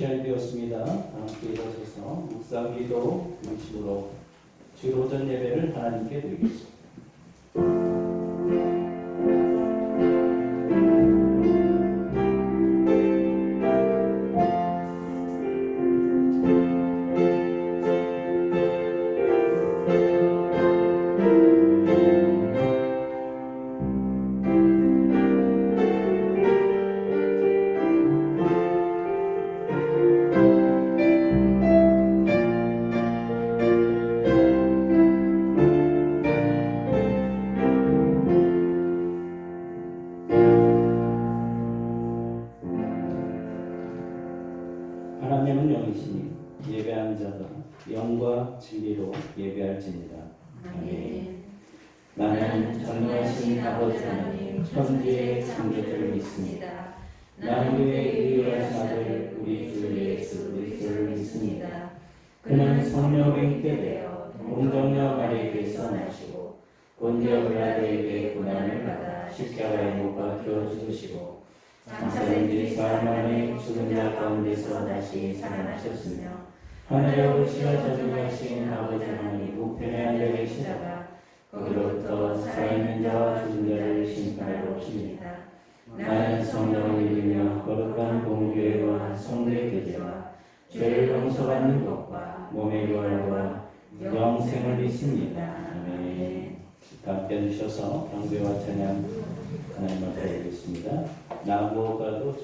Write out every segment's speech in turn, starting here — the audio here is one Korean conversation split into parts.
잘 되었습니다. 함께 일어서서 묵상기도 중심으로 주일 오전 예배를 하나님께 드리겠습니다. 하나님은 영이시니 예배하는 자가 영과 진리로 예배할지니라. 아멘. 나는 전능하신 아버지 하나님 천지의 창조주를 믿습니다. 나는 그의 유일하신 아들 우리 주 예수 그리스도를 믿습니다. 그는 성령에 있게 되어 동정녀 마리아에게서 나시고 본디오 빌라도에게 고난을 받아 십자가에 못 박혀 죽으시고 장사된 지 사흘 만에 죽은 자 가운데서 다시 살아나셨으며 하늘에 오르시어 전능하신 아버지 하나님 우편에 앉아 계시다가 거기로부터 살아있는 자와 죽은 자를 심판하러 오십니다. 나는 성령을 믿으며 거룩한 공교회와 성례 교제와 죄를 용서받는 것과 몸의 부활과 영생을 믿습니다. 아멘. 함께 해주셔서 경배와 찬양 하나님 앞에 드리겠습니다. 나무가도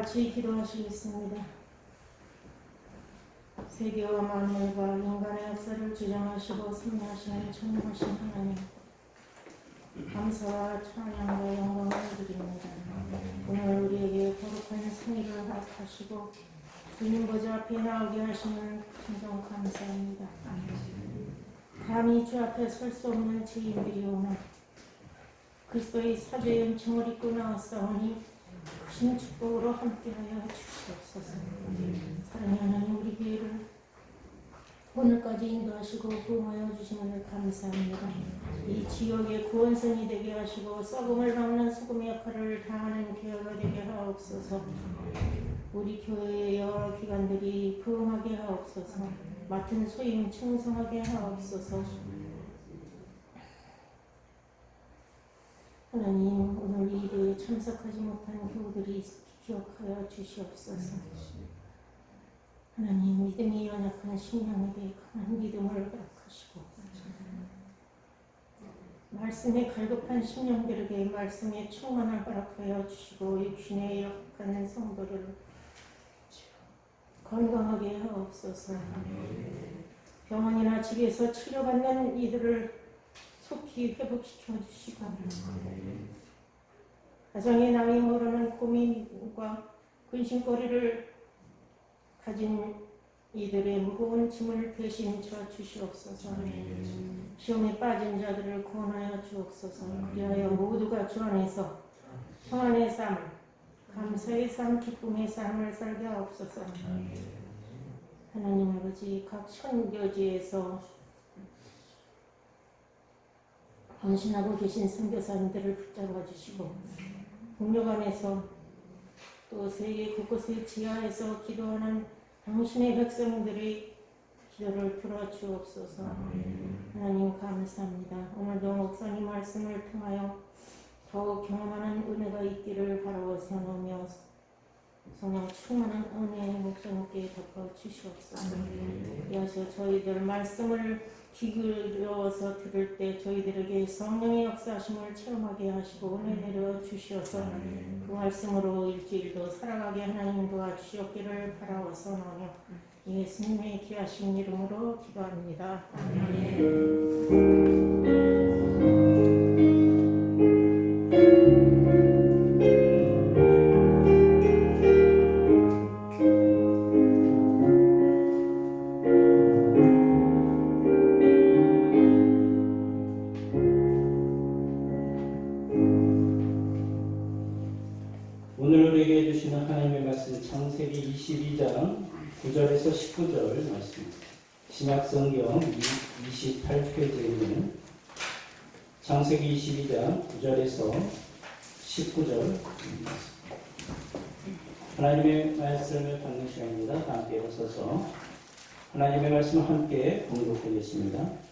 같이 기도하시겠습니다. 세계와 만물과 인간의 역사를 주장하시고 섭리하시는 전능하신 하나님, 감사와 찬양과 영광을 드립니다. 오늘 우리에게 거룩한 생일을 허락하시고 주님 보좌 앞에 나오게 하시는 진정 감사합니다. 감히 주 앞에 설 수 없는 죄인들이 오늘 그리스도의 사죄의 은총을 입고 나왔사오니 큰 축복으로 함께하여 주시옵소서. 사랑하는 하나님, 우리 교회를 오늘까지 인도하시고 구원하여 주시는 감사합니다. 이 지역의 구원선이 되게 하시고 썩음을 막는 소금의 역할을 다하는 교회가 되게 하옵소서. 우리 교회의 여러 기관들이 부흥하게 하옵소서. 맡은 소임 충성하게 하옵소서. 하나님, 오늘 이 일에 참석하지 못한 교우들이 기억하여 주시옵소서. 하나님, 믿음이 연약한 신령에게 강한 믿음을 허락하시고 말씀에 갈급한 심령들에게 말씀의 충만을 허락하여 주시고 육신에 약한 성도를 건강하게 하옵소서. 병원이나 집에서 치료받는 이들을 속히 회복시켜 주시고 가정에 남이 모르는 고민과 근심거리를 가진 이들의 무거운 짐을 대신쳐 주시옵소서. 시험에 빠진 자들을 구원하여 주옵소서. 그리하여 모두가 주 안에서 평안의 삶, 감사의 삶, 기쁨의 삶을 살게 하옵소서. 하나님 아버지, 각 선교지에서 헌신하고 계신 선교사님들을 붙잡아 주시고 국력안에서 또 세계 곳곳의 지하에서 기도하는 당신의 백성들의 기도를 들어주옵소서. 하나님 감사합니다. 오늘도 목사님 말씀을 통하여 더욱 경험하는 은혜가 있기를 바라워서 나오며 성령 충만한 은혜의 목사님께 덮어주시옵소서. 이어서 저희들 말씀을 귀 기울여서 들을 때 저희들에게 성령의 역사하심을 체험하게 하시고 은혜 내려 주시어서 그 말씀으로 일주일도 살아가게 하나님 도와주시옵기를 바라워서 나오며 예수님의 귀하신 이름으로 기도합니다. 아멘. 오늘 우리에게 해주시는 하나님의 말씀 창세기 22장 9절에서 19절 말씀입니다. 신약성경 28페이지에 있는 창세기 22장 9절에서 19절 하나님의 말씀을 받는 시간입니다. 함께 일어서서 하나님의 말씀을 함께 공독하겠습니다.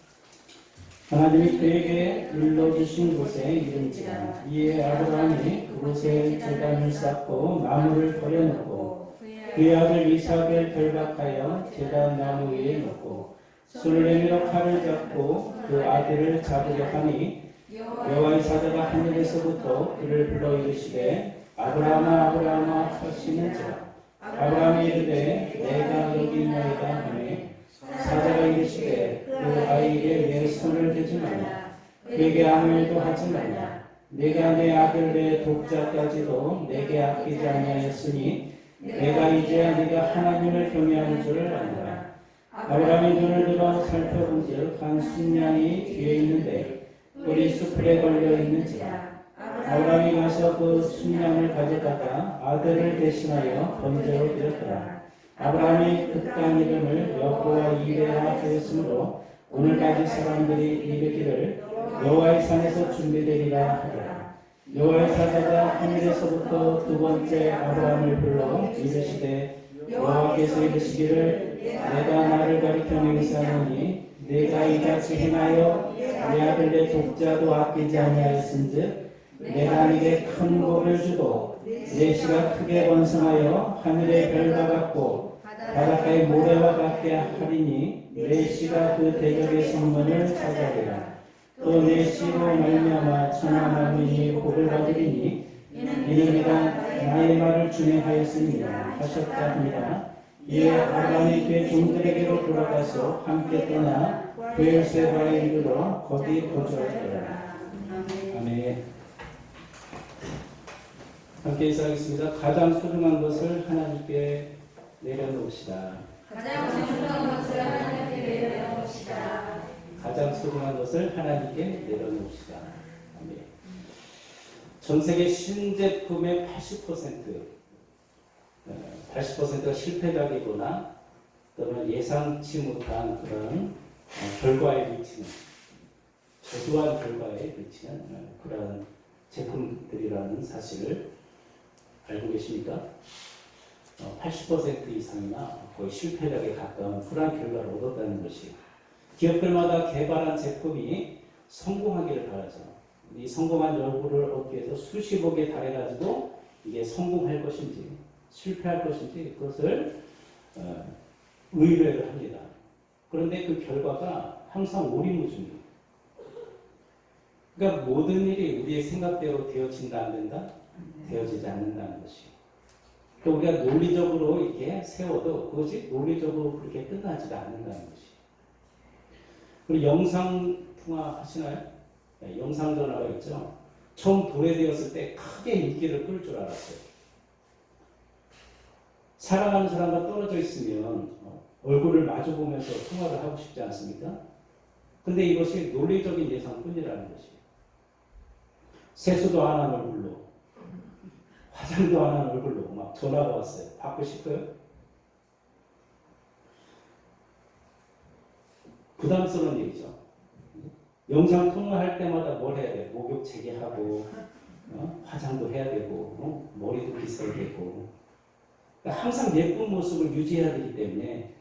하나님이 그에게 일러주신 곳에 이른지라. 이에 아브라함이 그곳에 제단을 쌓고 나무를 버려놓고 그의 아들 이삭을 결박하여 제단 나무 위에 놓고 술을 내밀어 칼을 잡고 그 아들을 잡으려 하니 여호와의 사자가 하늘에서부터 그를 불러 이르시되 아브라함아 아브라함아 하시는지라. 아브라함이 이르되 내가 여기 있나이다 하매 사자가 이르시되 그 아이에게 내 손을 대지 말라. 그에게 아무 일도 하지 말라. 내가 내 아들 내 독자까지도 내게 아끼지 아니하였으니 내가 이제야 네가 하나님을 경외하는 줄을 아노라. 아브라함이 눈을 들어 살펴본즉 한 순양이 뒤에 있는데 뿔이 수풀에 걸려 있는지라. 아브라함이 가서 그 순양을 가져다가 아들을 대신하여 번제로 드렸더라. 아브라함이 그 땅 이름을 여호와 이레라 하였으므로 오늘까지 사람들이 이르기를 여호와의 산에서 준비되리라 하더라. 여호와의 사자가 하늘에서부터 두 번째 아브라함을 불러 이르시되 여호와께서 이르시기를 내가 나를 가리켜 맹세하노니 내가 이같이 행하여 내 아들 내 독자도 아끼지 아니하였은즉 내가 네게 큰 복을 주고 내 씨가 크게 번성하여 하늘의 별과 같고 바닷가의 모래와 같게 하리니 내 씨가 그 대적의 성문을 차지하리라. 또 내 씨로 말미암아 천하 만민이 복을 받으리니 이는 네가 나의 말을 준행하였으니라 하셨다 합니다. 이에 아브라함이 그의 종들에게로 돌아가서 함께 떠나 브엘세바에 이르러 거기 거주하였더라. 아멘. 함께 인사하겠습니다. 가장 소중한 것을 하나님께 내려놓읍시다. 가장 소중한 것을 하나님께 내려놓읍시다. 가장 소중한 것을 하나님께 내려놓읍시다. 아멘. 전 세계 신제품의 80%가 실패작이거나 또는 예상치 못한 그런 결과에 미치는, 저조한 결과에 미치는 그런 제품들이라는 사실을 알고 계십니까? 80% 이상이나 거의 실패작에 가까운 그러한 결과를 얻었다는 것이, 기업들마다 개발한 제품이 성공하기를 바라죠. 이 성공한 여부를 얻기 위해서 수십억에 달해가지고 이게 성공할 것인지 실패할 것인지 그것을 의뢰를 합니다. 그런데 그 결과가 항상 오리무중이에요. 그러니까 모든 일이 우리의 생각대로 되어진다 안 된다? 되어지지 않는다는 것이. 또 우리가 논리적으로 이렇게 세워도 그것이 논리적으로 그렇게 끝나지가 않는다는 것이. 그리고 영상 통화 하시나요? 네, 영상 전화가 있죠. 처음 도래되었을 때 크게 인기를 끌 줄 알았어요. 사랑하는 사람과 떨어져 있으면 얼굴을 마주 보면서 통화를 하고 싶지 않습니까? 근데 이것이 논리적인 예상뿐이라는 것이. 세수도 안 한 얼굴로, 화장도 안 한 얼굴로 막 전화가 왔어요. 받고 싶어요? 부담스러운 일이죠. 영상 통화할 때마다 뭘 해야 돼? 목욕 재개하고, 화장도 해야 되고, 머리도 빗어야 되고. 그러니까 항상 예쁜 모습을 유지해야 되기 때문에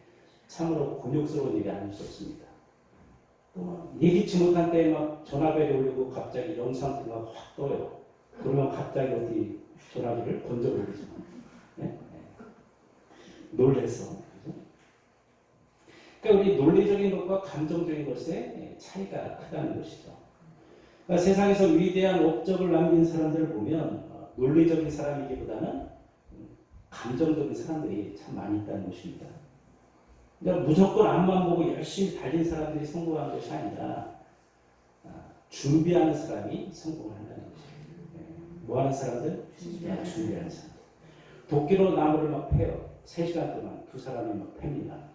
참으로 곤욕스러운 일이 아닐 수 없습니다. 또 예기치 못한 때에 막 전화벨이 울리고 갑자기 영상 통화가 확 떠요. 그러면 갑자기 어디 전화기를 던져버리죠. 네? 놀래서. 그러니까 우리 논리적인 것과 감정적인 것의 차이가 크다는 것이죠. 그러니까 세상에서 위대한 업적을 남긴 사람들을 보면 논리적인 사람이기보다는 감정적인 사람들이 참 많이 있다는 것입니다. 그러니까 무조건 앞만 보고 열심히 달린 사람들이 성공한 것이 아니라 준비하는 사람이 성공을 한다는 것입니다. 뭐 하는 사람들? 준비하는 사람들. 도끼로 나무를 막 패요. 3시간 동안 두 사람이 막 팹니다.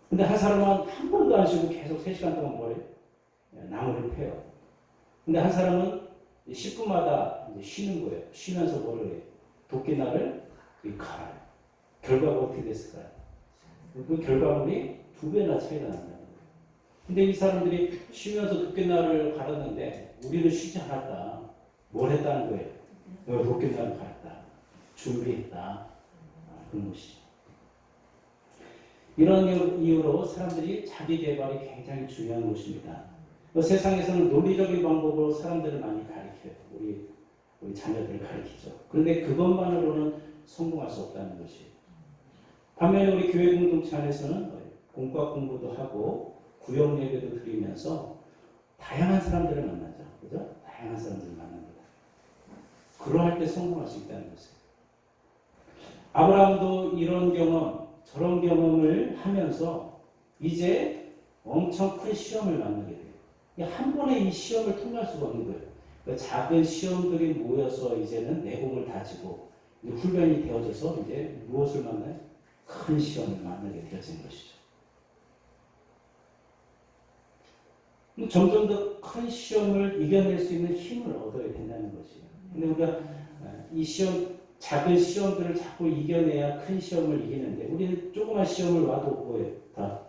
근데 한 사람은 한 번도 안 쉬고 계속 3시간 동안 뭘 해요? 나무를 패요. 근데 한 사람은 10분마다 이제 쉬는 거예요. 쉬면서 뭘 해요? 도끼날을 갈아요. 결과가 어떻게 됐을까요? 그 결과물이 2배나 차이가 난다는 거예요. 근데 이 사람들이 쉬면서 도끼날을 갈았는데 우리는 쉬지 않았다. 뭘 했다는 거예요? 도끼날을 갈았다. 준비했다. 그런 것이죠. 이런 이유로 사람들이 자기 개발이 굉장히 중요한 것입니다. 세상에서는 논리적인 방법으로 사람들을 많이 가르쳐요. 우리 자녀들을 가르치죠. 그런데 그것만으로는 성공할 수 없다는 것이. 반면에 우리 교회 공동체 안에서는 공과 공부도 하고 구역 예배도 드리면서 다양한 사람들을 만나죠. 그죠? 다양한 사람들을 만납니다. 그러할 때 성공할 수 있다는 것이에요. 아브라함도 이런 경험, 저런 경험을 하면서 이제 엄청 큰 시험을 만나게 돼요. 한 번에 이 시험을 통과할 수가 없는 거예요. 그 작은 시험들이 모여서 이제는 내공을 다지고 훈련이 되어져서 이제 무엇을 만나요? 큰 시험을 만나게 되어진 것이죠. 점점 더 큰 시험을 이겨낼 수 있는 힘을 얻어야 된다는 것이에요. 근데 우리가 이 시험, 작은 시험들을 자꾸 이겨내야 큰 시험을 이기는데 우리는 조그만 시험을 와도 뭐예요? 다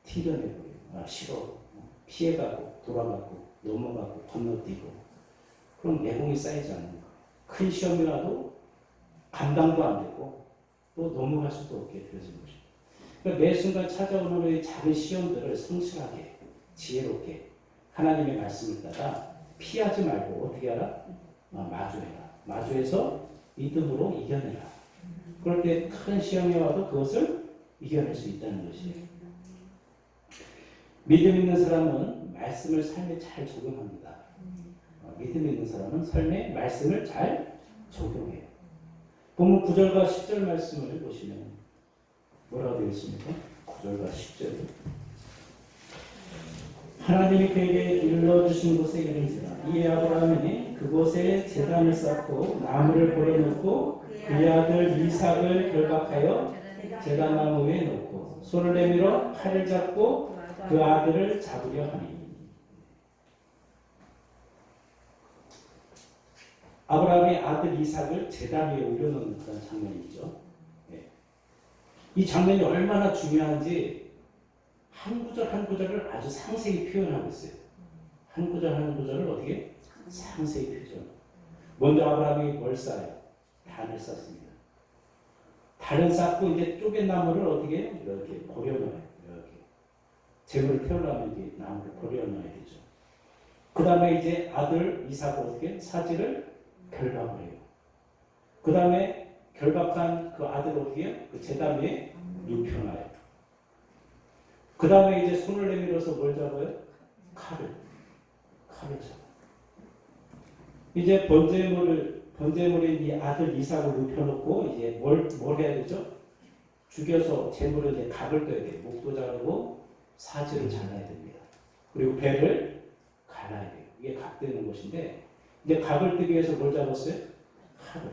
튕겨내버려요. 싫어. 피해가고 돌아가고 넘어가고 건너뛰고 그럼 내공이 쌓이지 않는 거예요. 큰 시험이라도 감당도 안 되고 또 넘어갈 수도 없게 되어진 것입니다. 그러니까 매 순간 찾아오는 우리 작은 시험들을 성실하게 지혜롭게 하나님의 말씀을 따라 피하지 말고 어떻게 하라? 마주해라. 마주해서 믿음으로 이겨내라. 그럴 때 큰 시험이 와도 그것을 이겨낼 수 있다는 것이에요. 믿음 있는 사람은 말씀을 삶에 잘 적용합니다. 믿음 있는 사람은 삶에 말씀을 잘 적용해요. 본문 9절과 10절 말씀을 보시면 뭐라고 되어 있습니까? 9절과 10절. 하나님이 그에게 일러주신 곳에 이른지라 이에 아브라함이 그곳에 제단을 쌓고 나무를 버려놓고 그의 아들 이삭을 결박하여 제단 나무 위에 놓고 손을 내밀어 칼을 잡고 그 아들을 잡으려 하니 아브라함이 아들 이삭을 제단 위에 올려놓는 그런 장면이죠. 네. 이 장면이 얼마나 중요한지 한 구절 한 구절을 아주 상세히 표현하고 있어요. 한 구절 한 구절을 어떻게 상세히 표현. 먼저 아브라함이 뭘 쌓아요? 단을 쌓습니다. 단을 쌓고 이제 쪼갠 나무를 어떻게 해요? 이렇게 버려놔요. 이렇게 재물을 태우려면 이제 나무를 버려놔야 되죠. 그 다음에 이제 아들 이삭을 어떻게 사지를 결박을 해요. 그 다음에 결박한 그 아들을 어떻게 해요? 그 제단 위에 눕혀놔요. 그 다음에 이제 손을 내밀어서 뭘 잡아요? 칼을 잡아요. 이제 번제물인 이 아들 이삭을 눕혀놓고 이제 뭘 해야 되죠? 죽여서 제물을 이제 각을 떠야 돼요. 목도 자르고 사지를 잘라야 됩니다. 그리고 배를 갈라야 돼요. 이게 각되는 것인데 이제 각을 뜨기 위해서 뭘 잡았어요? 칼을.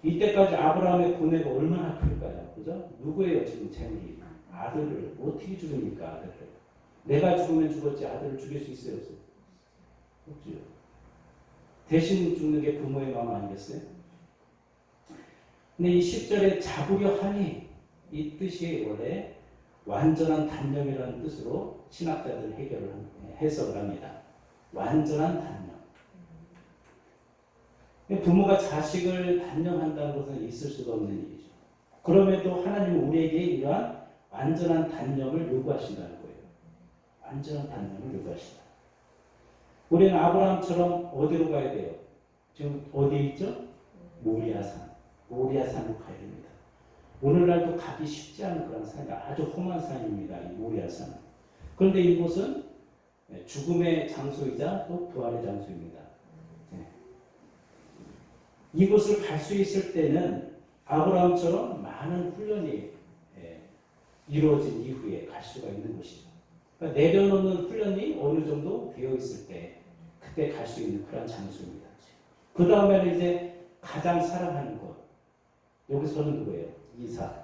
이때까지 아브라함의 고뇌가 얼마나 클까요? 그죠? 누구예요 지금 재물이? 아들을 어떻게 죽입니까? 아들을. 내가 죽으면 죽었지 아들을 죽일 수 있어요? 없어요? 없죠. 대신 죽는 게 부모의 마음 아니겠어요? 근데 이 10절에 잡으려 하니 이 뜻이 원래 완전한 단념이라는 뜻으로 신학자들 해석을 합니다. 완전한 단념. 부모가 자식을 단념한다는 것은 있을 수가 없는 일이죠. 그럼에도 하나님은 우리에게 이러한 완전한 단념을 요구하신다는 거예요. 완전한 단념을 요구하신다. 우리는 아브라함처럼 어디로 가야 돼요? 지금 어디에 있죠? 모리아산. 모리아산으로 가야 됩니다. 오늘날도 가기 쉽지 않은 그런 산이 아주 험한 산입니다. 이 모리아산. 그런데 이곳은 죽음의 장소이자 또 부활의 장소입니다. 이곳을 갈 수 있을 때는 아브라함처럼 많은 훈련이 이루어진 이후에 갈 수가 있는 것이죠. 그러니까 내려놓는 훈련이 어느 정도 되어 있을 때 그때 갈 수 있는 그런 장소입니다. 그 다음에는 이제 가장 사랑하는 것. 여기서는 누구예요? 이삭.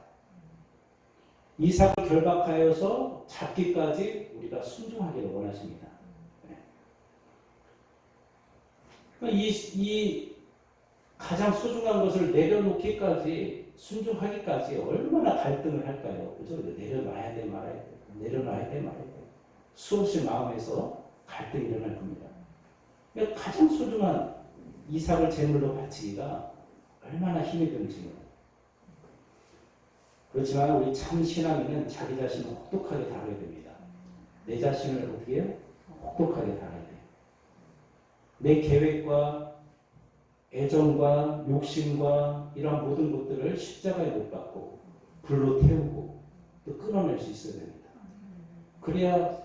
이삭을 결박하여서 잡기까지 우리가 순종하기를 원하십니다. 그러니까 이 가장 소중한 것을 내려놓기까지 순종하기까지 얼마나 갈등을 할까요? 그죠? 내려놔야 돼 말아야 돼. 내려놔야 돼 말아야 돼. 수없이 마음에서 갈등이 일어날 겁니다. 그러니까 가장 소중한 이삭을 제물로 바치기가 얼마나 힘이 든지. 그렇지만 우리 참 신앙인은 자기 자신을 혹독하게 다뤄야 됩니다. 내 자신을 어떻게 해요? 혹독하게 다뤄야 돼요. 내 계획과 애정과 욕심과 이런 모든 것들을 십자가에 못 박고 불로 태우고 또 끊어낼 수 있어야 됩니다. 그래야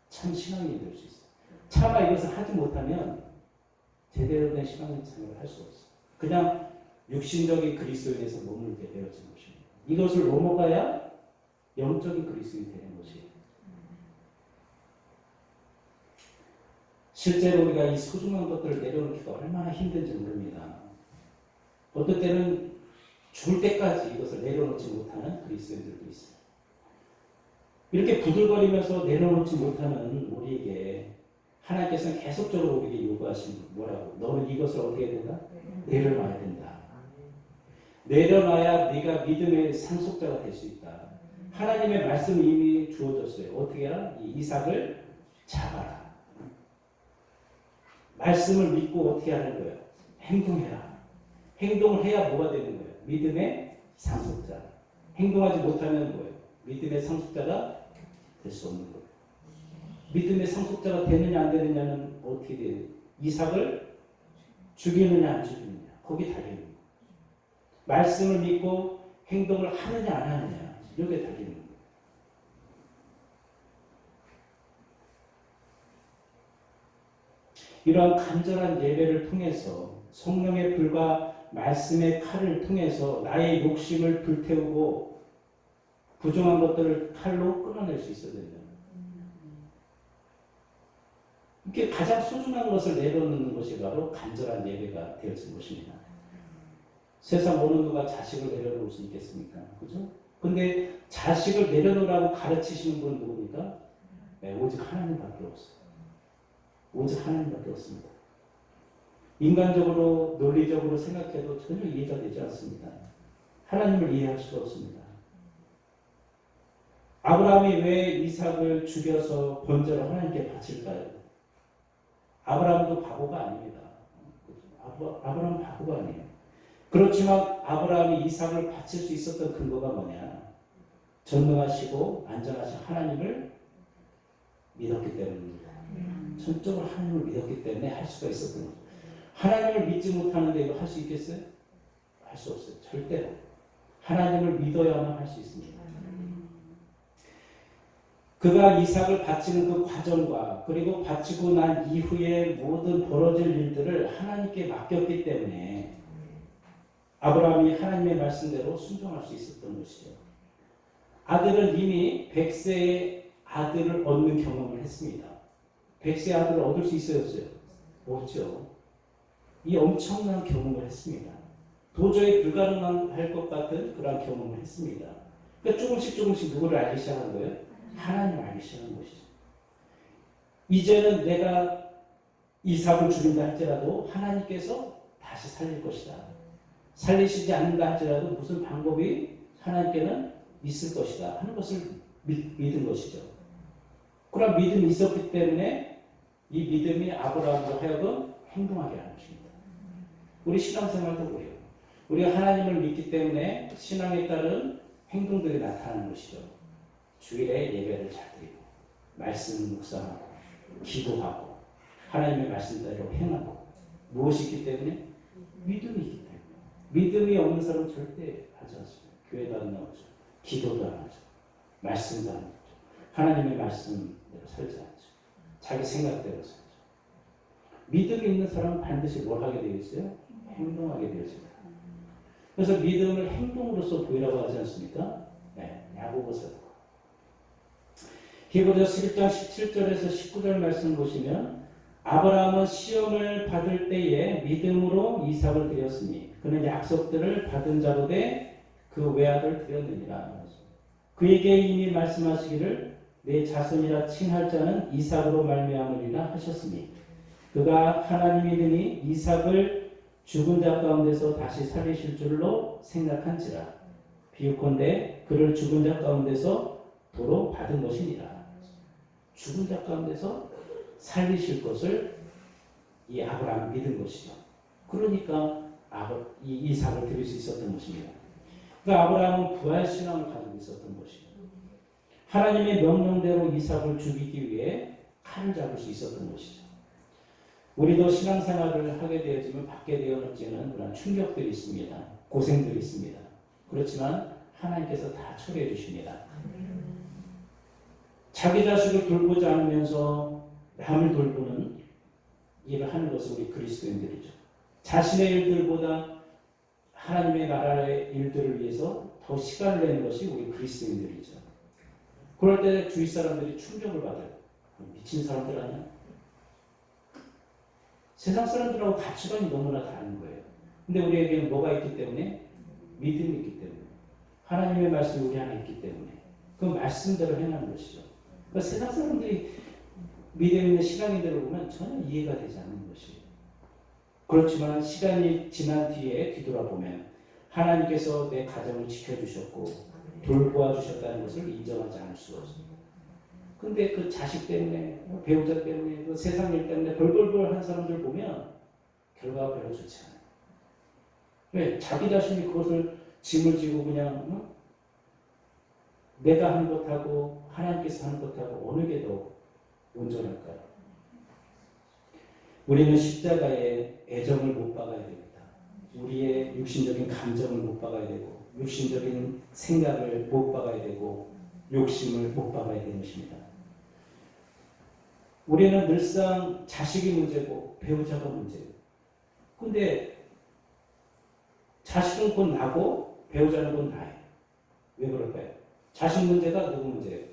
참 신앙인이 될 수 있어요. 차마 이것을 하지 못하면 제대로 된 신앙의 생활을 할 수 없어요. 그냥 육신적인 그리스도인에서 머물게 되어진 것입니다. 이것을 넘어가야 영적인 그리스도인이 되는 것이에요. 실제로 우리가 이 소중한 것들을 내려놓기가 얼마나 힘든지 모릅니다. 어떤 때는 죽을 때까지 이것을 내려놓지 못하는 그리스도인들도 있어요. 이렇게 부들거리면서 내려놓지 못하는 우리에게 하나님께서는 계속적으로 우리에게 요구하시는 뭐라고? 너는 이것을 어떻게 해야 된다? 내려놔야 된다. 내려놔야 네가 믿음의 상속자가 될 수 있다. 하나님의 말씀이 이미 주어졌어요. 어떻게 해라? 이 이삭을 잡아라. 말씀을 믿고 어떻게 하는 거예요? 행동해라. 행동을 해야 뭐가 되는 거예요? 믿음의 상속자. 행동하지 못하면 뭐예요? 믿음의 상속자가 될 수 없는 거예요. 믿음의 상속자가 되느냐 안 되느냐는 어떻게 돼요? 이삭을 죽이느냐 안 죽이느냐 거기 달리는 거예요. 말씀을 믿고 행동을 하느냐 안 하느냐 여기에 달리는 거예요. 이러한 간절한 예배를 통해서 성령의 불과 말씀의 칼을 통해서 나의 욕심을 불태우고 부정한 것들을 칼로 끊어낼 수 있어야 된다. 이렇게 가장 소중한 것을 내려놓는 것이 바로 간절한 예배가 되어진 것입니다. 세상 어느 누가 자식을 내려놓을 수 있겠습니까? 그죠? 근데 자식을 내려놓으라고 가르치시는 분은 누굽니까? 네, 오직 하나님밖에 없어요. 오직 하나님밖에 없습니다. 인간적으로 논리적으로 생각해도 전혀 이해가 되지 않습니다. 하나님을 이해할 수가 없습니다. 아브라함이 왜 이삭을 죽여서 번제로 하나님께 바칠까요? 아브라함도 바보가 아닙니다. 아브라함은 바보가 아니에요. 그렇지만 아브라함이 이삭을 바칠 수 있었던 근거가 뭐냐? 전능하시고 안전하신 하나님을 믿었기 때문입니다. 전적으로 하나님을 믿었기 때문에 할 수가 있었던 거죠. 하나님을 믿지 못하는데 이거 할 수 있겠어요? 할 수 없어요. 절대로. 하나님을 믿어야만 할 수 있습니다. 그가 이삭을 바치는 그 과정과 그리고 바치고 난 이후에 모든 벌어질 일들을 하나님께 맡겼기 때문에 아브라함이 하나님의 말씀대로 순종할 수 있었던 것이죠. 아들은 이미 100세의 아들을 얻는 경험을 했습니다. 100세의 아들을 얻을 수 있어요? 없어요? 없죠. 이 엄청난 경험을 했습니다. 도저히 불가능할 것 같은 그런 경험을 했습니다. 그러니까 조금씩 누구를 알기 시작한 거예요? 하나님을 알기 시작한 것이죠. 이제는 내가 이삭을 죽인다 할지라도 하나님께서 다시 살릴 것이다. 살리시지 않는다 할지라도 무슨 방법이 하나님께는 있을 것이다 하는 것을 믿은 것이죠. 그런 믿음이 있었기 때문에 이 믿음이 아브라함으로 하여금 행동하게 하는 것입니다. 우리 신앙생활도 그래요. 우리가 하나님을 믿기 때문에 신앙에 따른 행동들이 나타나는 것이죠. 주일에 예배를 잘 드리고 말씀을 묵상하고 기도하고 하나님의 말씀대로 행하고 무엇이 있기 때문에? 믿음이 있기 때문에. 믿음이 없는 사람은 절대 하지 않습니다. 교회도 안 나오죠. 기도도 안 하죠. 말씀도 안 하죠. 하나님의 말씀대로 살지 않죠. 자기 생각대로 살죠. 믿음이 있는 사람은 반드시 뭘 하게 되어 있어요? 행동하게 되어집니다. 그래서 믿음을 행동으로서 보이라고 하지 않습니까? 네, 야고보서 히브리서 11장 17절에서 19절 말씀 보시면 아브라함은 시험을 받을 때에 믿음으로 이삭을 드렸으니 그는 약속들을 받은 자로 돼 그 외아들 드렸느니라. 그에게 이미 말씀하시기를 내 자손이라 칭할 자는 이삭으로 말미암으리라 하셨으니 그가 하나님이니 이삭을 죽은 자 가운데서 다시 살리실 줄로 생각한지라. 비유컨대 그를 죽은 자 가운데서 도로 받은 것이니라. 죽은 자 가운데서 살리실 것을 이 아브라함이 믿은 것이죠. 그러니까 이 이삭을 드릴 수 있었던 것입니다. 그러니까 아브라함은 부활신앙을 가지고 있었던 것이죠. 하나님의 명령대로 이삭을 죽이기 위해 칼을 잡을 수 있었던 것이죠. 우리도 신앙생활을 하게 되어지면 받게 되어지는 그런 충격들이 있습니다. 고생들이 있습니다. 그렇지만 하나님께서 다 처리해 주십니다. 자기 자식을 돌보지 않으면서 남을 돌보는 일을 하는 것은 우리 그리스도인들이죠. 자신의 일들보다 하나님의 나라의 일들을 위해서 더 시간을 내는 것이 우리 그리스도인들이죠. 그럴 때 주위 사람들이 충격을 받아요. 미친 사람들 아니야? 세상 사람들하고 가치관이 너무나 다른 거예요. 근데 우리에게는 뭐가 있기 때문에? 믿음이 있기 때문에. 하나님의 말씀이 우리 안에 있기 때문에. 그 말씀대로 행하는 것이죠. 그러니까 세상 사람들이 믿음 있는 신앙인들을 보면 전혀 이해가 되지 않는 것이에요. 그렇지만 시간이 지난 뒤에 뒤돌아보면 하나님께서 내 가정을 지켜주셨고 돌보아 주셨다는 것을 인정하지 않을 수가 없습니다. 근데 그 자식 때문에, 배우자 때문에, 그 세상 일 때문에 벌벌벌 한 사람들 보면 결과가 별로 좋지 않아요. 왜? 자기 자신이 그것을 짐을 지고 그냥 내가 하는 것하고 하나님께서 하는 것하고 어느 게 더 온전할까요? 우리는 십자가에 애정을 못 박아야 됩니다. 우리의 육신적인 감정을 못 박아야 되고 육신적인 생각을 못 박아야 되고 욕심을 못 박아야 되는 것입니다. 우리는 늘상 자식이 문제고 배우자가 문제예요. 근데 자식은 곧 나고 배우자는 곧 나예요. 왜 그럴까요? 자식 문제가 누구 문제예요?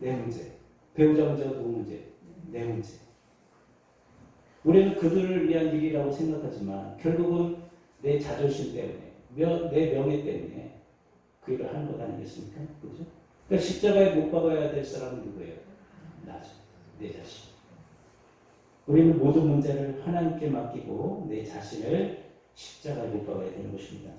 내 문제. 배우자 문제가 누구 문제예요? 내 문제. 우리는 그들을 위한 일이라고 생각하지만 결국은 내 자존심 때문에, 내 명예 때문에 그 일을 하는 것 아니겠습니까? 그죠? 그러니까 십자가에 못 박아야 될 사람은 누구예요? 나죠. 내 자신. 우리는 모든 문제를 하나님께 맡기고 내 자신을 십자가에 못 박아야 되는 것입니다.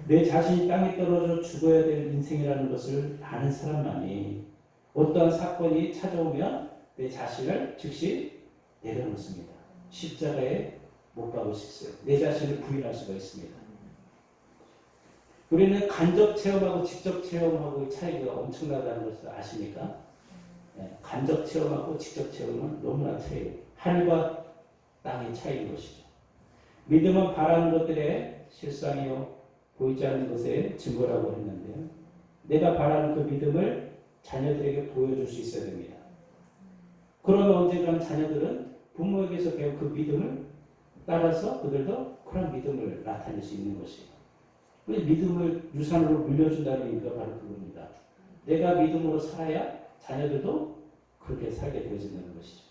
내 자신이 땅에 떨어져 죽어야 될 인생이라는 것을 아는 사람만이 어떠한 사건이 찾아오면 내 자신을 즉시 내려놓습니다. 십자가에 못 박을 수 있어요. 내 자신을 부인할 수가 있습니다. 우리는 간접 체험하고 직접 체험하고의 차이가 엄청나다는 것을 아십니까? 네, 간접 체험하고 직접 체험은 너무나 차이예요. 하늘과 땅의 차이인 것이죠. 믿음은 바라는 것들의 실상이요 보이지 않는 것의 증거라고 했는데요. 내가 바라는 그 믿음을 자녀들에게 보여줄 수 있어야 됩니다. 그러면 언젠가는 자녀들은 부모에게서 배운 그 믿음을 따라서 그들도 그런 믿음을 나타낼 수 있는 것이에요. 믿음을 유산으로 물려준다는 의미가 바로 그겁니다. 내가 믿음으로 살아야 자녀들도 그렇게 살게 되어진다는 것이죠.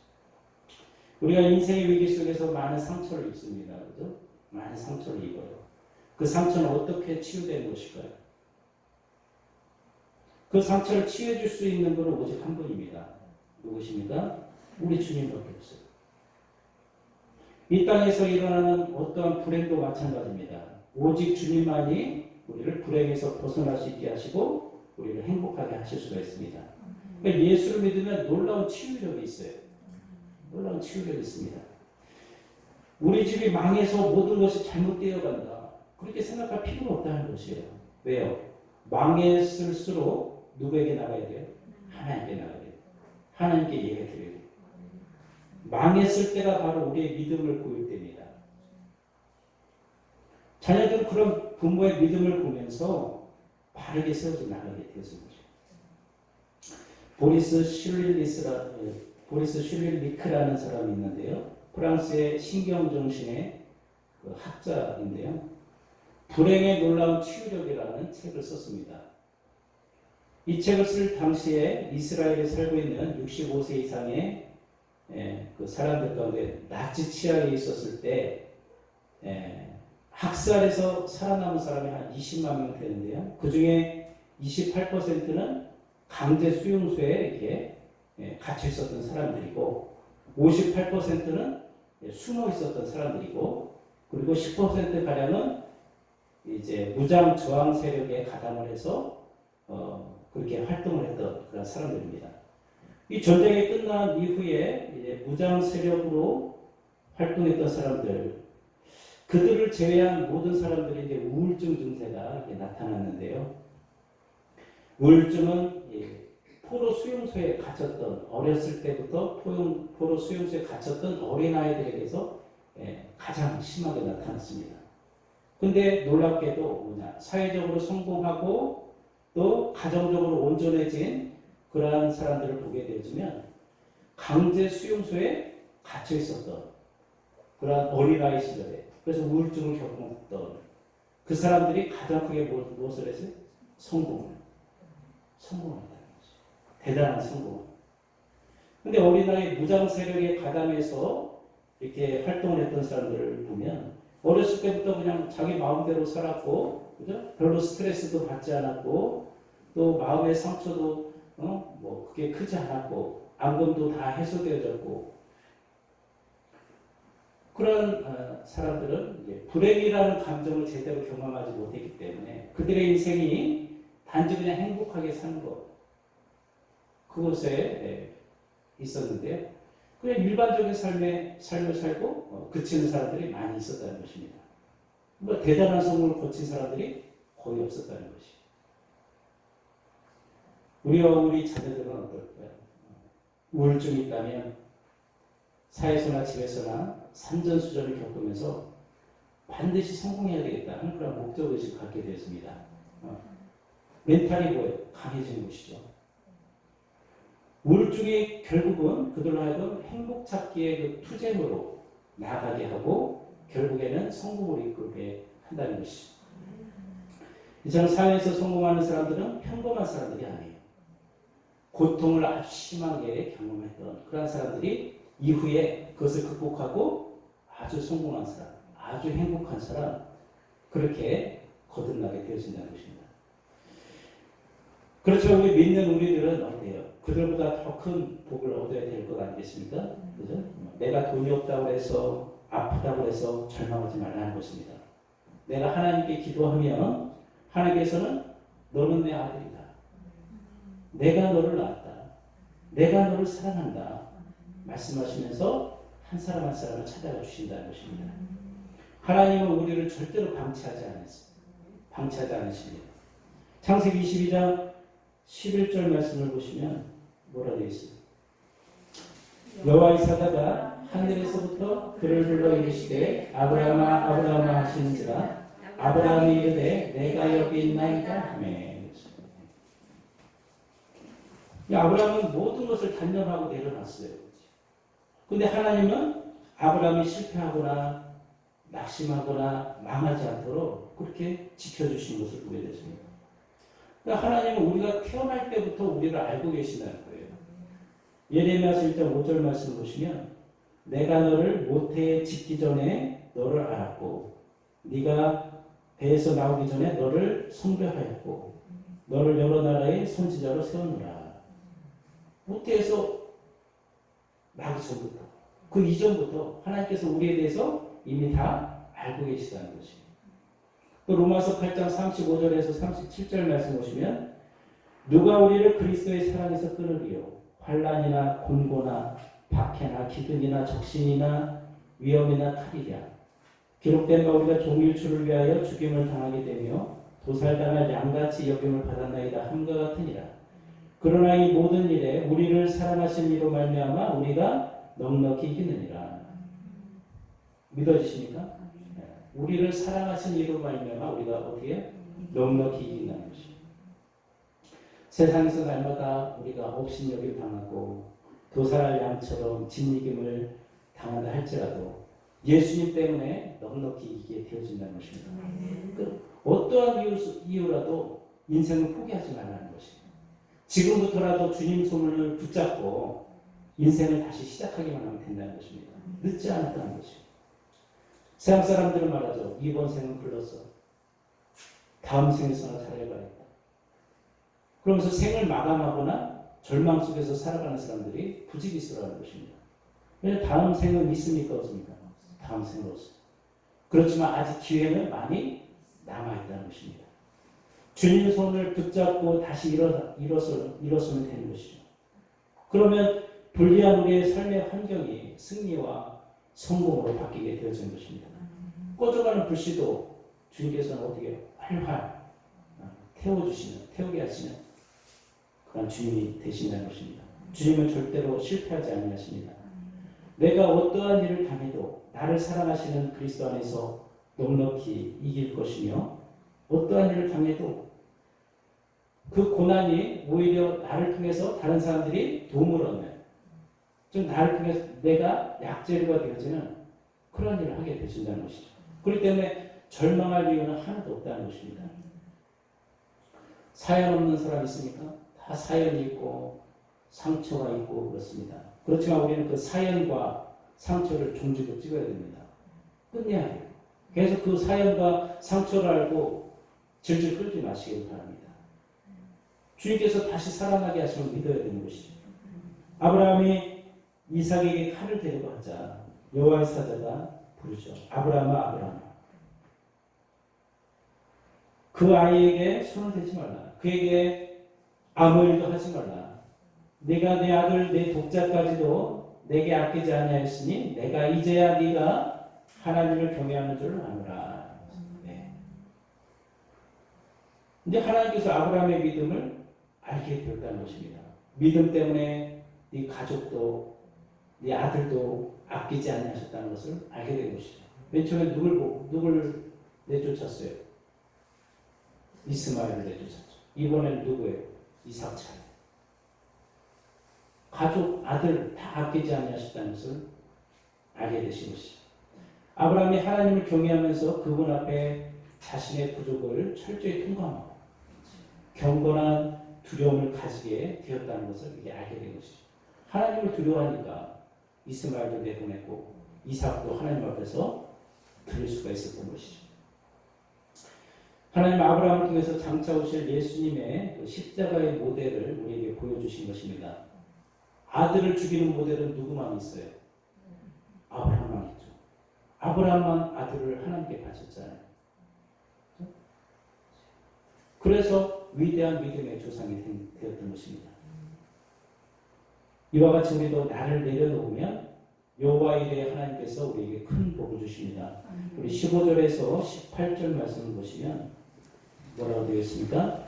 우리가 인생의 위기 속에서 많은 상처를 입습니다. 그죠? 많은 상처를 입어요. 그 상처는 어떻게 치유되는 것일까요? 그 상처를 치유해줄 수 있는 분은 오직 한 분입니다. 누구십니까? 우리 주님밖에 없어요. 이 땅에서 일어나는 어떠한 불행도 마찬가지입니다. 오직 주님만이 우리를 불행에서 벗어날 수 있게 하시고 우리를 행복하게 하실 수가 있습니다. 그러니까 예수를 믿으면 놀라운 치유력이 있어요. 놀라운 치유력이 있습니다. 우리 집이 망해서 모든 것이 잘못되어 간다. 그렇게 생각할 필요가 없다는 것이에요. 왜요? 망했을수록 누구에게 나가야 돼요? 하나님께 나가야 돼요. 하나님께 예배드려야 돼요. 망했을 때가 바로 우리의 믿음을 보일 때입니다. 자녀들은 그런 부모의 믿음을 보면서 바르게 세워져 나가게 되었습니다. 보리스 슐릴리크라는 사람이 있는데요. 프랑스의 신경정신의 그 학자인데요. 불행의 놀라운 치유력이라는 책을 썼습니다. 이 책을 쓸 당시에 이스라엘에 살고 있는 65세 이상의 그 사람들 가운데 나치 치하에 있었을 때 학살에서 살아남은 사람이 한 20만 명 되는데요. 그 중에 28%는 강제 수용소에 이렇게 갇혀 있었던 사람들이고 58%는 숨어 있었던 사람들이고 그리고 10% 가량은 이제 무장 저항 세력에 가담을 해서 그렇게 활동을 했던 그런 사람들입니다. 이 전쟁이 끝난 이후에 이제 무장 세력으로 활동했던 사람들, 그들을 제외한 모든 사람들이 이제 우울증 증세가 이렇게 나타났는데요. 우울증은 포로 수용소에 갇혔던 어렸을 때부터 포로 수용소에 갇혔던 어린아이들에게서 가장 심하게 나타났습니다. 근데 놀랍게도 뭐냐, 사회적으로 성공하고 또 가정적으로 온전해진 그러한 사람들을 보게 되어지면 강제 수용소에 갇혀 있었던 그러한 어린아이 시절에 그래서 우울증을 겪었던 그 사람들이 가장 크게 무엇을 했어요? 성공했다는 거죠. 대단한 성공. 근데 어린아이 무장 세력에 가담해서 이렇게 활동을 했던 사람들을 보면 어렸을 때부터 그냥 자기 마음대로 살았고, 그죠? 별로 스트레스도 받지 않았고, 또 마음의 상처도 뭐 그게 크지 않았고, 앙금도 다 해소되어졌고, 그런 사람들은 이제 불행이라는 감정을 제대로 경험하지 못했기 때문에 그들의 인생이 단지 그냥 행복하게 사는 것, 그곳에 있었는데요. 그냥 일반적인 삶을 살고 그치는 사람들이 많이 있었다는 것입니다. 뭐 대단한 성공을 거친 사람들이 거의 없었다는 것이죠. 우리와 우리 자녀들은 어떨까요? 우울증이 있다면 사회에서나 집에서나 산전수전을 겪으면서 반드시 성공해야 되겠다 하는 그런 목적의식을 갖게 되었습니다. 멘탈이 뭐예요? 강해지는 것이죠. 우울 쪽이 결국은 그들로 하여금 행복 찾기의 그 투쟁으로 나아가게 하고 결국에는 성공을 이끌게 한다는 것이죠. 이처럼 사회에서 성공하는 사람들은 평범한 사람들이 아니에요. 고통을 아주 심하게 경험했던 그런 사람들이 이후에 그것을 극복하고 아주 성공한 사람, 아주 행복한 사람, 그렇게 거듭나게 되어진다는 것입니다. 그렇죠. 우리 믿는 우리들은 어때요? 그들보다 더 큰 복을 얻어야 될 것 아니겠습니까? 그죠? 내가 돈이 없다고 해서 아프다고 해서 절망하지 말라는 것입니다. 내가 하나님께 기도하면 하나님께서는 너는 내 아들이다. 내가 너를 낳았다. 내가 너를 사랑한다. 말씀하시면서 한 사람 한 사람을 찾아가 주신다는 것입니다. 하나님은 우리를 절대로 방치하지 않으십니다. 방치하지 않으십니다. 창세기 22장 11절 말씀을 보시면 뭐라 되어 있습니까? 여호와의 사자가 하늘에서부터 그를 불러 이르시되 아브라함아 아브라함아 하시는지라 아브라함이 이르되 내가 여기 있나이다 하매. 아브라함은 모든 것을 단념하고 내려놨어요. 근데 하나님은 아브라함이 실패하거나 낙심하거나 망하지 않도록 그렇게 지켜주신 것을 보게 됐습니다. 그러니까 하나님은 우리가 태어날 때부터 우리를 알고 계시다는 거예요. 예레미야서 1장 5절 말씀 보시면 내가 너를 모태에 짓기 전에 너를 알았고 네가 배에서 나오기 전에 너를 성별하였고 너를 여러 나라의 선지자로 세우노라. 모태에서 나기 전부터 그 이전부터 하나님께서 우리에 대해서 이미 다 알고 계시다는 것입니다. 또 로마서 8장 35절에서 37절 말씀 보시면 누가 우리를 그리스도의 사랑에서 끊으리요 환난이나 곤고나 박해나 기근이나 적신이나 위험이나 칼이랴 기록된 바 우리가 종일주를 위하여 죽임을 당하게 되며 도살당할 양같이 여김을 받았나이다 함과 같으니라. 그러나 이 모든 일에 우리를 사랑하신 이로 말미암아 우리가 넉넉히 이기느니라. 믿어지십니까? 우리를 사랑하신 이로 말미암아 우리가 어떻게 넉넉히 이긴다는 것입니다. 세상에서 날마다 우리가 업신여김 당하고 도살할 양처럼 짓이김을 당한다 할지라도 예수님 때문에 넉넉히 이기게 되어진다는 것입니다. 어떠한 이유라도 인생을 포기하지 말라는 것입니다. 지금부터라도 주님 손을 붙잡고 인생을 다시 시작하기만 하면 된다는 것입니다. 늦지 않았다는 것입니다. 세상 사람들은 말하죠. 이번 생은 글렀어. 다음 생에서나 잘해봐야겠다. 그러면서 생을 마감하거나 절망 속에서 살아가는 사람들이 부지기수라는 것입니다. 왜 다음 생은 있습니까? 없습니까? 다음 생은 없습니다. 그렇지만 아직 기회는 많이 남아있다는 것입니다. 주님 손을 붙잡고 다시 일어서면 되는 것이죠. 그러면 불리한 우리의 삶의 환경이 승리와 성공으로 바뀌게 되어진 것입니다. 꺼져가는 불씨도 주님께서는 어떻게 활활 태우게 하시는 그런 주님이 되신다는 것입니다. 주님은 절대로 실패하지 않으십니다. 내가 어떠한 일을 당해도 나를 사랑하시는 그리스도 안에서 넉넉히 이길 것이며 어떠한 일을 당해도 그 고난이 오히려 나를 통해서 다른 사람들이 도움을 얻는 즉 나를 통해서 내가 약재료가 되어지는 그런 일을 하게 되신다는 것이죠. 그렇기 때문에 절망할 이유는 하나도 없다는 것입니다. 사연 없는 사람 있습니까? 다 사연이 있고 상처가 있고 그렇습니다. 그렇지만 우리는 그 사연과 상처를 종지부 찍어야 됩니다. 끝내야 돼요. 그래서 그 사연과 상처를 알고 질질 끌지 마시길 바랍니다. 주님께서 다시 살아나게 하시면 믿어야 되는 것이죠. 아브라함이 이삭에게 칼을 데리고 하자 여호와의 사자가 부르죠. 아브라함아 아브라함아. 그 아이에게 손을 대지 말라. 그에게 아무 일도 하지 말라. 네가 내 아들 내 독자까지도 내게 아끼지 아니하였으니 내가 이제야 네가 하나님을 경외하는 줄 아노라. 네. 이제 하나님께서 아브라함의 믿음을 알게 되었다는 것입니다. 믿음 때문에 네 가족도 네 아들도 아끼지 아니하셨다는 것을 알게 된 것이죠. 맨 처음에 누굴 내쫓았어요? 이스마엘을 내쫓았죠. 이번에는 누구예요? 이삭 차례. 가족, 아들 다 아끼지 아니하셨다는 것을 알게 되신 것이죠. 아브라함이 하나님을 경외하면서 그분 앞에 자신의 부족을 철저히 통감하고 경건한 두려움을 가지게 되었다는 것을 이게 알게 된 것이죠. 하나님을 두려워하니까 이스마엘도 내보냈고 이삭도 하나님 앞에서 드릴 수가 있었던 것이죠. 하나님 아브라함을 통해서 장차 오실 예수님의 십자가의 모델을 우리에게 보여주신 것입니다. 아들을 죽이는 모델은 누구만 있어요? 아브라함만 있죠. 아브라함만 아들을 하나님께 바쳤잖아요. 그래서 위대한 믿음의 조상이 되었던 것입니다. 이와 같이 우리도 나를 내려놓으면 여호와 이레 하나님께서 우리에게 큰 복을 주십니다. 우리 15절에서 18절 말씀을 보시면 뭐라고 되어 있습니까?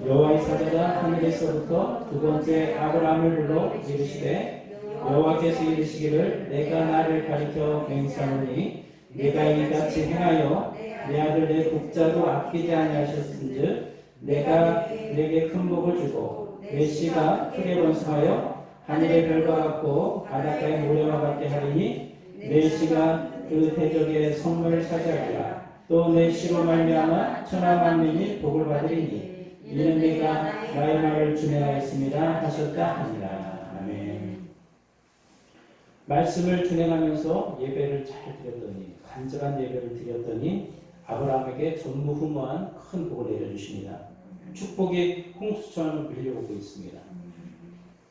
여호와의 사자가 하늘에서부터 두 번째 아브라함을 불러 이르시되 여호와께서 이르시기를 내가 나를 가리켜 맹세하노니 내가 이같이 행하여 내 아들 내 독자도 아끼지 아니하셨은즉 내가 내게 큰 복을 주고 내 씨가 크게 번성하여 하늘의 별과 같고 바닷가의 모래와 같게 하리니 내 씨가 그 대적의 성문을 차지하리라. 또 내 씨로 말미암아 천하 만민이 복을 받으리니 이는 내가 나의 말을 준행하였습니다 하셨다 하니라. 아멘. 말씀을 준행하면서 예배를 잘 드렸더니 간절한 예배를 드렸더니 아브라함에게 전무후무한 큰 복을 내려주십니다. 축복이 홍수처럼 밀려오고 있습니다.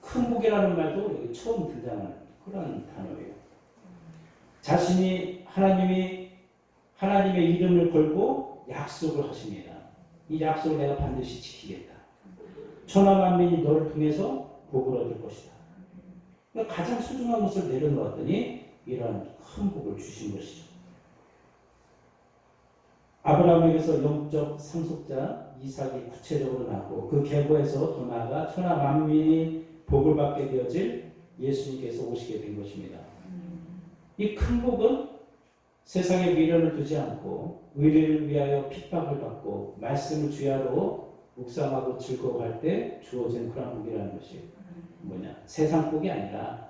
큰 복이라는 말도 여기 처음 등장하는 그런 단어예요. 자신이 하나님의 이름을 걸고 약속을 하십니다. 이 약속을 내가 반드시 지키겠다. 천하 만민이 너를 통해서 복을 얻을 것이다. 그러니까 가장 소중한 것을 내려놓았더니 이런 큰 복을 주신 것이죠. 아브라함에게서 영적 상속자 이삭이 구체적으로 나고 그 계보에서 더 나아가 천하 만민이 복을 받게 되어질 예수님께서 오시게 된 것입니다. 이 큰 복은 세상에 미련을 두지 않고 의리를 위하여 핍박을 받고 말씀을 주야로 묵상하고 즐거워할 때 주어진 그런 복이라는 것이 뭐냐? 세상 복이 아니라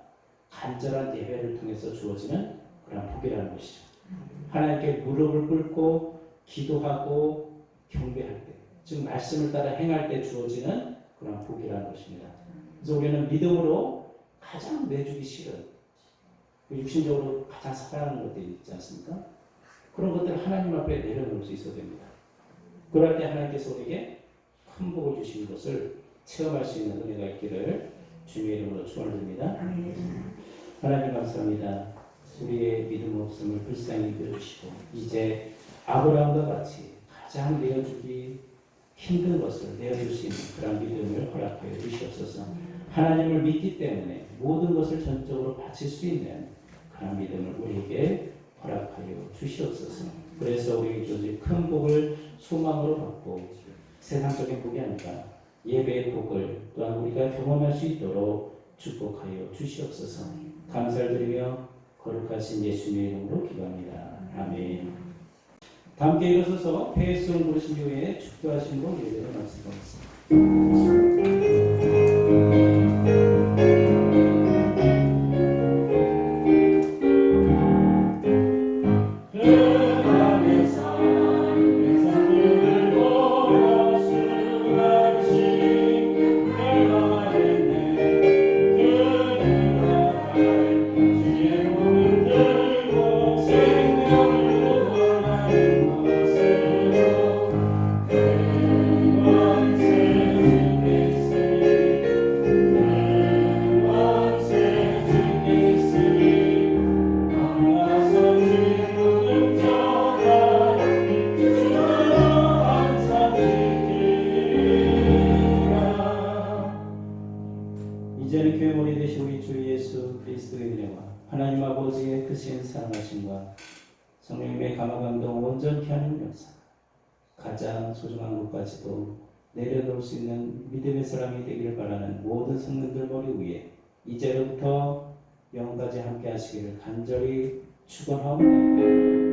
간절한 예배를 통해서 주어지는 그런 복이라는 것이죠. 하나님께 무릎을 꿇고 기도하고 경배할 때, 즉 말씀을 따라 행할 때 주어지는 그런 복이라는 것입니다. 그래서 우리는 믿음으로 가장 내주기 싫은 육신적으로 가장 사랑하는 것들이 있지 않습니까? 그런 것들을 하나님 앞에 내려놓을 수 있어야 됩니다. 그럴 때 하나님께서 우리에게 큰 복을 주시는 것을 체험할 수 있는 은혜가 있기를 주님의 이름으로 축원드립니다. 하나님 감사합니다. 우리의 믿음 없음을 불쌍히 여겨주시고 이제 아브라함과 같이 가장 내어주기 힘든 것을 내어줄 수 있는 그런 믿음을 허락하여 주시옵소서. 하나님을 믿기 때문에 모든 것을 전적으로 바칠 수 있는 그런 믿음을 우리에게 허락하여 주시옵소서. 그래서 우리에게 주어질 큰 복을 소망으로 받고 세상적인 복이 아니라 예배의 복을 또한 우리가 경험할 수 있도록 축복하여 주시옵소서. 감사를 드리며 거룩하신 예수님의 이름으로 기도합니다. 아멘. 다 함께 일어서서 회의송 부르신 후에 축도하신 분 예배를 마치겠습니다. 이제는 교회 머리 되신 우리 주 예수 그리스도의 은혜와 하나님 아버지의 크신 사랑하심과 성령님의 감화감동 온전케 하는 역사, 가장 소중한 것까지도 내려놓을 수 있는 믿음의 사람이 되기를 바라는 모든 성도들 머리 위에 이제로부터 영까지 함께 하시기를 간절히 축원하옵나이다.